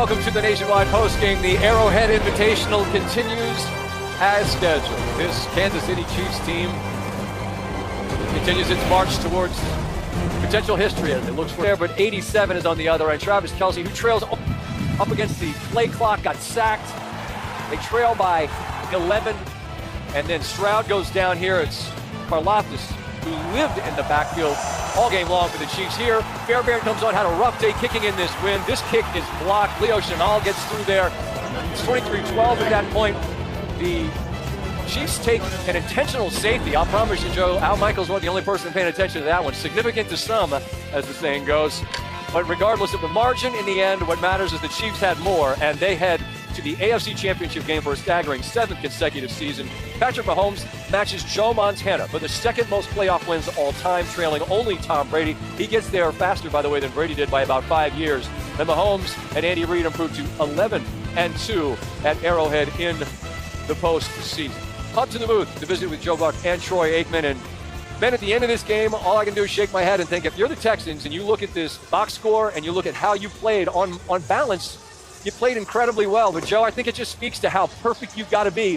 welcome to the Nationwide Postgame. The Arrowhead Invitational continues as scheduled. This Kansas City Chiefs team continues its march towards potential history as it looks for there, but 87 is on the other end. Travis Kelce, who trails up against the play clock, got sacked. They trail by 11, and then Stroud goes down here. It's Karlaftis, who lived in the backfield all game long for the Chiefs here. Fairbairn comes on, had a rough day kicking in this win. This kick is blocked. Leo Chenal gets through there. It's 23-12 at that point. The Chiefs take an intentional safety. I'll promise you, Joe, Al Michaels wasn't the only person paying attention to that one. Significant to some, as the saying goes. But regardless of the margin, in the end, what matters is the Chiefs had more, and they head to the AFC Championship game for a staggering 7th consecutive season. Patrick Mahomes matches Joe Montana for the second most playoff wins all time, trailing only Tom Brady. He gets there faster, by the way, than Brady did by about 5 years. And Mahomes and Andy Reid improved to 11-2 at Arrowhead in the postseason. Up to the booth to visit with Joe Buck and Troy Aikman. And Ben, at the end of this game, all I can do is shake my head and think, if you're the Texans and you look at this box score and you look at how you played on balance, you played incredibly well. But, Joe, I think it just speaks to how perfect you've got to be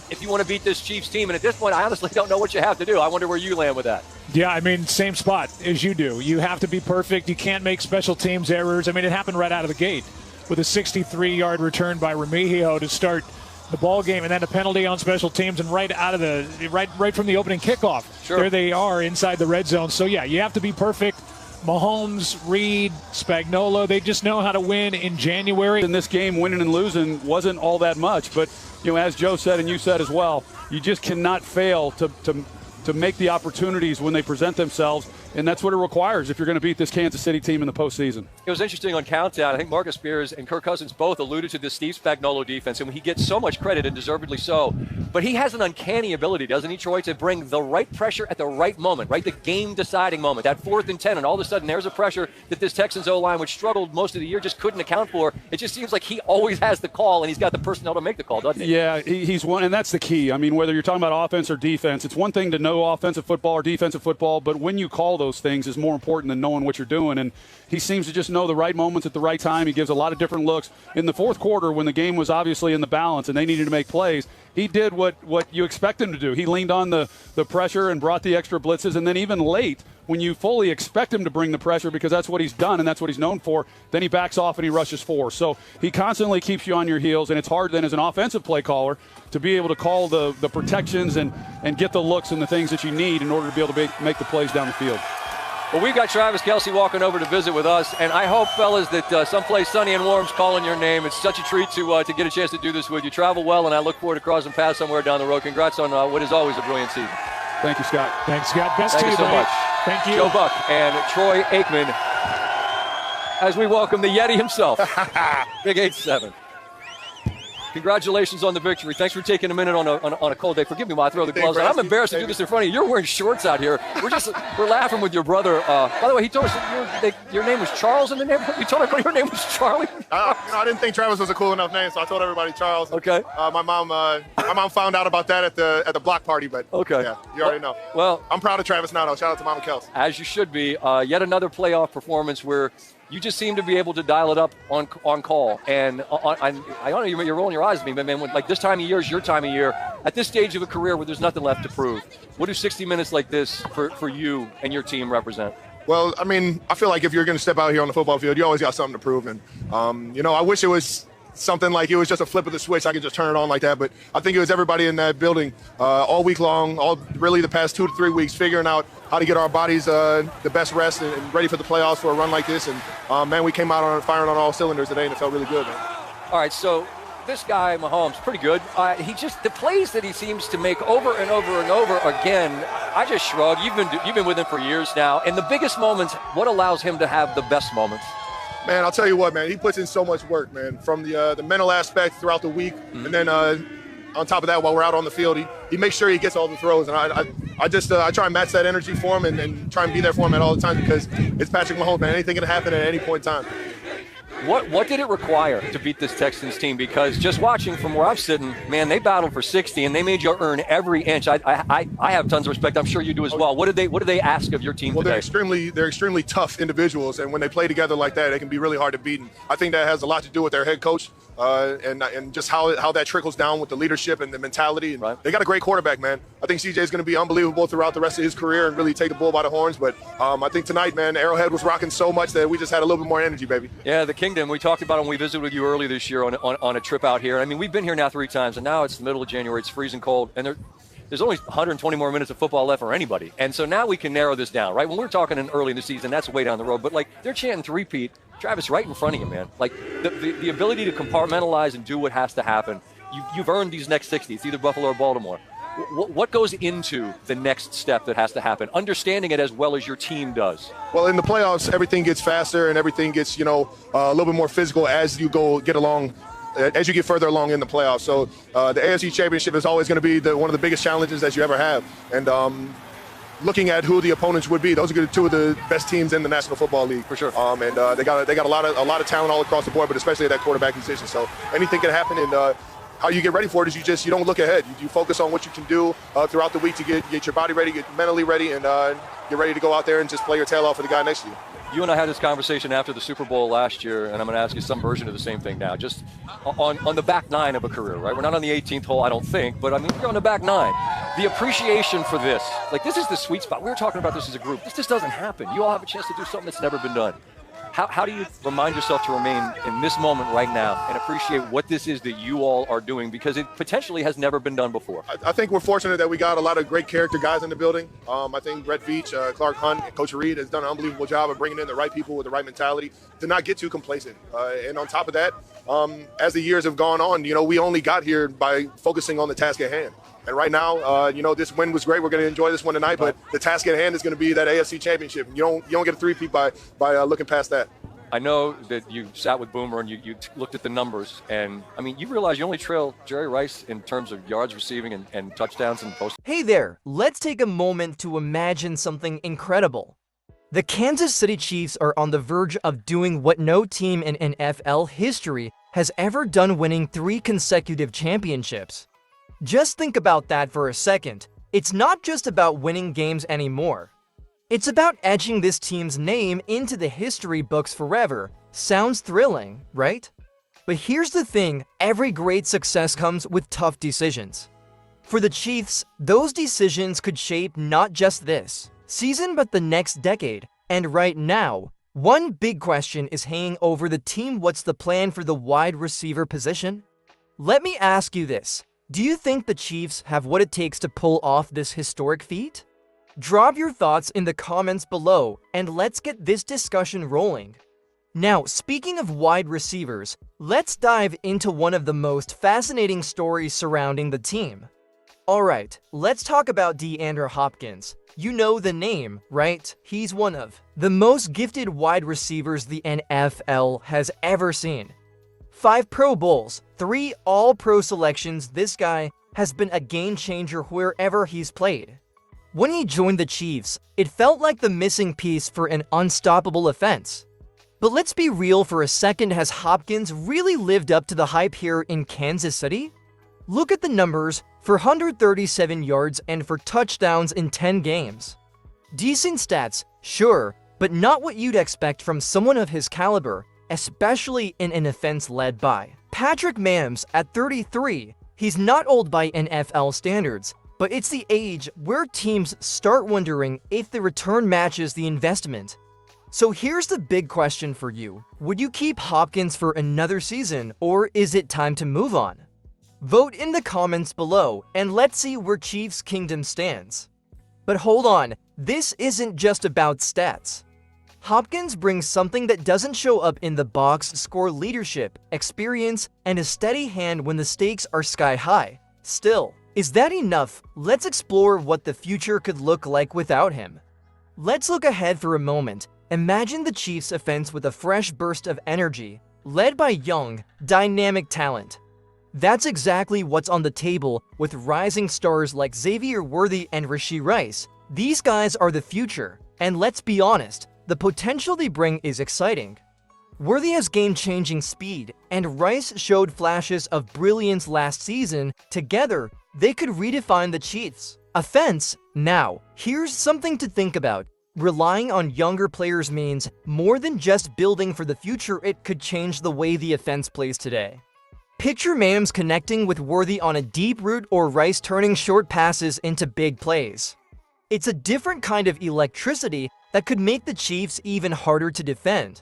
if you want to beat this Chiefs team. And at this point, I honestly don't know what you have to do. I wonder where you land with that. Yeah, I mean, same spot as you do. You have to be perfect. You can't make special teams errors. I mean, it happened right out of the gate with a 63-yard return by Remigio to start the ball game, and then a penalty on special teams, and right from the opening kickoff. Sure. There they are inside the red zone. So, yeah, you have to be perfect. Mahomes, Reid, Spagnuolo, they just know how to win in January. In this game, winning and losing wasn't all that much. But, you know, as Joe said and you said as well, you just cannot fail to make the opportunities when they present themselves. And that's what it requires if you're going to beat this Kansas City team in the postseason. It was interesting on Countdown. I think Marcus Spears and Kirk Cousins both alluded to the Steve Spagnuolo defense, and he gets so much credit, and deservedly so. But he has an uncanny ability, doesn't he, Troy, to bring the right pressure at the right moment, right? The game-deciding moment, that 4th and 10, and all of a sudden there's a pressure that this Texans O-line, which struggled most of the year, just couldn't account for. It just seems like he always has the call, and he's got the personnel to make the call, doesn't he? Yeah, he's one, and that's the key. I mean, whether you're talking about offense or defense, it's one thing to know offensive football or defensive football, but when you call those things is more important than knowing what you're doing. And he seems to just know the right moments at the right time. He gives a lot of different looks. In the fourth quarter, when the game was obviously in the balance and they needed to make plays, he did what you expect him to do. He leaned on the pressure and brought the extra blitzes. And then even late, when you fully expect him to bring the pressure because that's what he's done and that's what he's known for, then he backs off and he rushes forward. So he constantly keeps you on your heels, and it's hard then as an offensive play caller to be able to call the protections and get the looks and the things that you need in order to be able to make the plays down the field. Well, we've got Travis Kelce walking over to visit with us, and I hope, fellas, that someplace sunny and warm's calling your name. It's such a treat to get a chance to do this with you. Travel well, and I look forward to crossing paths somewhere down the road. Congrats on what is always a brilliant season. Thank you, Scott. Thanks, Scott. Best Thank to you so much. Thank you. Joe Buck and Troy Aikman as we welcome the Yeti himself, Big 8-7. Congratulations on the victory. Thanks for taking a minute on a cold day. Forgive me while I throw the gloves on. I'm embarrassed to do this in front of you. You're wearing shorts out here. We're laughing with your brother. By the way, he told us your name was Charles in the neighborhood. You told everybody your name was Charlie. I didn't think Travis was a cool enough name, so I told everybody Charles. Okay. My mom found out about that at the block party, but okay. Yeah, you already know. Well, I'm proud of Travis now, though. Shout out to Mama Kelce. As you should be. Yet another playoff performance where you just seem to be able to dial it up on call. And I don't know, you're rolling your eyes at me, but man, like this time of year is your time of year. At this stage of a career where there's nothing left to prove, what do 60 minutes like this for you and your team represent? Well, I mean, I feel like if you're going to step out here on the football field, you always got something to prove. And, I wish it was something like it was just a flip of the switch. I could just turn it on like that. But I think it was everybody in that building all week long, really the past 2 to 3 weeks, figuring out how to get our bodies the best rest and ready for the playoffs for a run like this. And, man, we came out firing on all cylinders today, and it felt really good, man. All right, so this guy, Mahomes, pretty good. The plays that he seems to make over and over and over again, I just shrug. You've been with him for years now. In the biggest moments, what allows him to have the best moments? Man, I'll tell you what, man, he puts in so much work, man, from the mental aspect throughout the week. Mm-hmm. And then on top of that, while we're out on the field, he makes sure he gets all the throws. And I try and match that energy for him and try and be there for him at all the time because it's Patrick Mahomes, man. Anything can happen at any point in time. What did it require to beat this Texans team? Because just watching from where I'm sitting, man, they battled for 60 and they made you earn every inch. I have tons of respect. I'm sure you do as well. What did they ask of your team today? They're extremely tough individuals, and when they play together like that, it can be really hard to beat. And I think that has a lot to do with their head coach and just how that trickles down with the leadership and the mentality. And right. They got a great quarterback, man. I think CJ is going to be unbelievable throughout the rest of his career and really take the bull by the horns. But I think tonight, man, Arrowhead was rocking so much that we just had a little bit more energy, baby. Yeah, the Kingdom. We talked about it when we visited with you earlier this year on a trip out here. I mean, we've been here now 3 times, and now it's the middle of January. It's freezing cold, and there's only 120 more minutes of football left for anybody. And so now we can narrow this down, right? When we're talking early in the season, that's way down the road. But, like, they're chanting three-peat. Travis, right in front of you, man. Like, the ability to compartmentalize and do what has to happen, you've earned these next 60. It's either Buffalo or Baltimore. What goes into the next step that has to happen, understanding it as well as your team does? Well, in the playoffs, everything gets faster and everything gets, a little bit more physical as you as you get further along in the playoffs. So the AFC Championship is always going to be one of the biggest challenges that you ever have. And looking at who the opponents would be, those are 2 of the best teams in the National Football League. For sure. And they got a lot of talent all across the board, but especially at that quarterback position. So anything can happen. And how you get ready for it is you don't look ahead. You focus on what you can do throughout the week to get your body ready, get mentally ready, and get ready to go out there and just play your tail off for the guy next to you. You and I had this conversation after the Super Bowl last year, and I'm going to ask you some version of the same thing now. Just on the back 9 of a career, right? We're not on the 18th hole, I don't think, but I mean, you're on the back 9. The appreciation for this, like, this is the sweet spot. We were talking about this as a group. This just doesn't happen. You all have a chance to do something that's never been done. How do you remind yourself to remain in this moment right now and appreciate what this is that you all are doing, because it potentially has never been done before? I think we're fortunate that we got a lot of great character guys in the building. I think Brett Veach, Clark Hunt, and Coach Reed has done an unbelievable job of bringing in the right people with the right mentality to not get too complacent. And on top of that, as the years have gone on, we only got here by focusing on the task at hand. And right now, this win was great. We're going to enjoy this one tonight, but the task at hand is going to be that AFC Championship. You don't get a three-peat by looking past that. I know that you sat with Boomer and you looked at the numbers, and I mean, you realize you only trail Jerry Rice in terms of yards receiving and touchdowns and post. Hey there, let's take a moment to imagine something incredible. The Kansas City Chiefs are on the verge of doing what no team in NFL history has ever done, winning 3 consecutive championships. Just think about that for a second. It's not just about winning games anymore. It's about etching this team's name into the history books forever. Sounds thrilling, right? But here's the thing, every great success comes with tough decisions. For the Chiefs, those decisions could shape not just this season but the next decade. And right now, one big question is hanging over the team. What's the plan for the wide receiver position? Let me ask you this. Do you think the Chiefs have what it takes to pull off this historic feat? Drop your thoughts in the comments below, and let's get this discussion rolling. Now, speaking of wide receivers, let's dive into one of the most fascinating stories surrounding the team. Alright, let's talk about DeAndre Hopkins. You know the name, right? He's one of the most gifted wide receivers the NFL has ever seen. 5 Pro Bowls, 3 All-Pro selections. This guy has been a game changer wherever he's played. When he joined the Chiefs, it felt like the missing piece for an unstoppable offense. But let's be real for a second, has Hopkins really lived up to the hype here in Kansas City? Look at the numbers: for 137 yards and 4 touchdowns in 10 games. Decent stats, sure, but not what you'd expect from someone of his caliber, especially in an offense led by Patrick Mahomes at 33. He's not old by NFL standards, but it's the age where teams start wondering if the return matches the investment. So here's the big question for you. Would you keep Hopkins for another season, or is it time to move on? Vote in the comments below, and let's see where Chiefs Kingdom stands. But hold on, this isn't just about stats. Hopkins brings something that doesn't show up in the box score: leadership, experience, and a steady hand when the stakes are sky high. Still, is that enough? Let's explore what the future could look like without him. Let's look ahead for a moment. Imagine the Chiefs' offense with a fresh burst of energy, led by young, dynamic talent. That's exactly what's on the table with rising stars like Xavier Worthy and Rashee Rice. These guys are the future, and let's be honest, the potential they bring is exciting. Worthy has game-changing speed, and Rice showed flashes of brilliance last season. Together, they could redefine the Chiefs' offense. Now, here's something to think about. Relying on younger players means more than just building for the future. It could change the way the offense plays today. Picture Mahomes connecting with Worthy on a deep route or Rice turning short passes into big plays. It's a different kind of electricity that could make the Chiefs even harder to defend.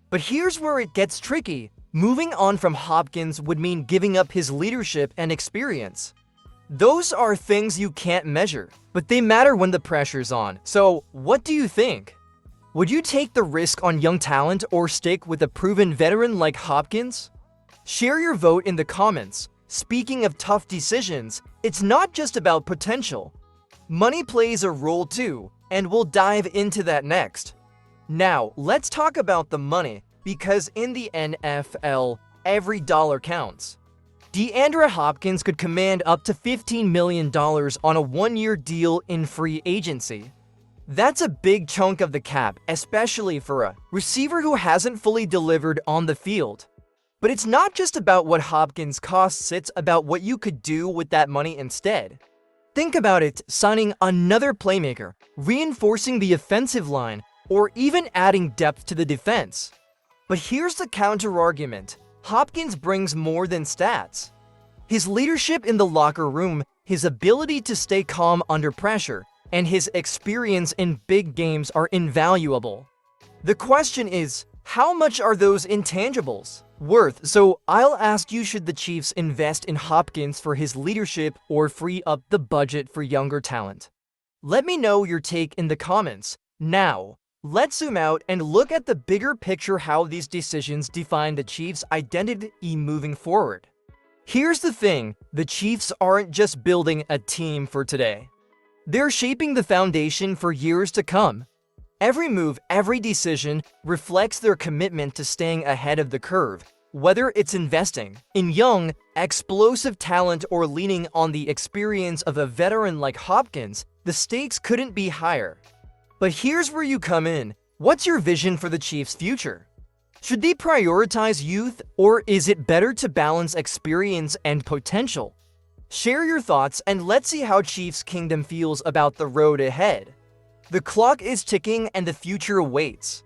But here's where it gets tricky. Moving on from Hopkins would mean giving up his leadership and experience. Those are things you can't measure, but they matter when the pressure's on. So, what do you think? Would you take the risk on young talent or stick with a proven veteran like Hopkins? Share your vote in the comments. Speaking of tough decisions, it's not just about potential. Money plays a role too, and we'll dive into that next. Now, let's talk about the money, because in the NFL, every dollar counts. DeAndre Hopkins could command up to $15 million on a one-year deal in free agency. That's a big chunk of the cap, especially for a receiver who hasn't fully delivered on the field. But it's not just about what Hopkins costs, it's about what you could do with that money instead. Think about it, signing another playmaker, reinforcing the offensive line, or even adding depth to the defense. But here's the counter-argument. Hopkins brings more than stats. His leadership in the locker room, his ability to stay calm under pressure, and his experience in big games are invaluable. The question is, how much are those intangibles worth? So I'll ask you, should the Chiefs invest in Hopkins for his leadership or free up the budget for younger talent? Let me know your take in the comments. Now, let's zoom out and look at the bigger picture, how these decisions define the Chiefs' identity moving forward. Here's the thing, the Chiefs aren't just building a team for today. They're shaping the foundation for years to come. Every move, every decision reflects their commitment to staying ahead of the curve, whether it's investing in young, explosive talent or leaning on the experience of a veteran like Hopkins. The stakes couldn't be higher. But here's where you come in. What's your vision for the Chiefs' future? Should they prioritize youth, or is it better to balance experience and potential? Share your thoughts and let's see how Chiefs Kingdom feels about the road ahead. The clock is ticking and the future awaits.